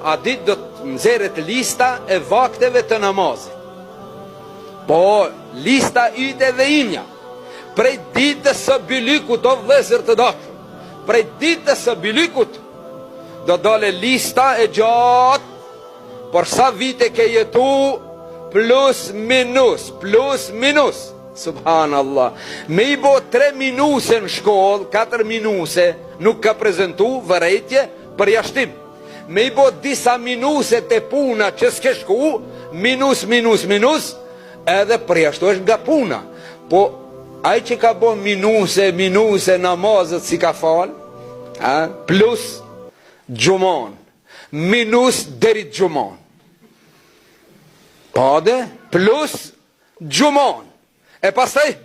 A ditë do të nxerret lista e vakteve të namazit. Po, lista yte dhe imja. Prej ditës së Bylikut, o vëllezër të dashur, prej ditës së Bylikut do dole lista e gjatë por sa vite ke jetu plus minus. Subhanallah. Me i bo 3 minuse në shkollë, 4 minuse, nuk ka prezentu vërejtje për jashtim. Me i bo disa minuse të puna që s'ke shku, minus, edhe përjashtohesh nga puna. Po, ai që ka bo minuse namazët si ka fal, plus gjumon, minus deri gjumon. Pade, plus gjumon. E pastaj,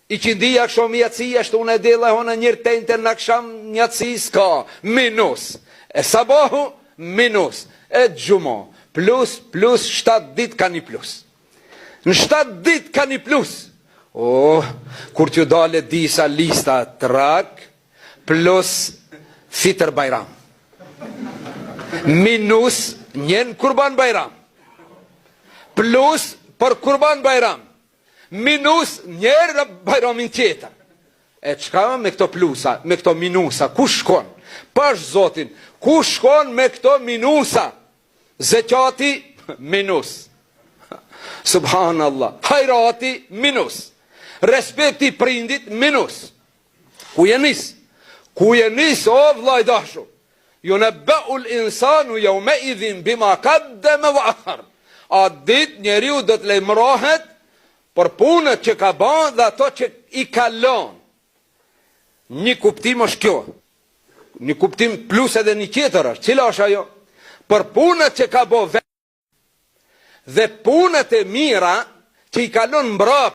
i qindija kësho mjatësi, ashtu unë e dilla hona njërë tente në kësham mjatësi, s'ka, minus. E sabahu, minus. E gjumon, plus, 7 dit ka një plus. Në 7 dit ka një plus. Kur t'ju dale disa lista trak, plus fitër bajram. Minus njën kurban bajram. Plus për kurban bajram. Minus njerë bajramin tjetër. E qka me këto plusa, me këto minusa, ku shkon? Pash zotin, ku shkon me këto minusa? Zeqati, minus. Subhanallah. Hajrati, minus. Respekti prindit, minus. Ku jenis? Ku jenis, o vlaj dashu? Ju në bëul insanu jau me idhin bima kadde me vahar. A dit njeriu do të lejmërohet për punët që ka ban dhe ato që i kalon. Një kuptim është kjo. Një kuptim plus edhe një tjetër është. Cila është ajo? Për punët që ka bo dhe punët e mira që i kalon mbrapa.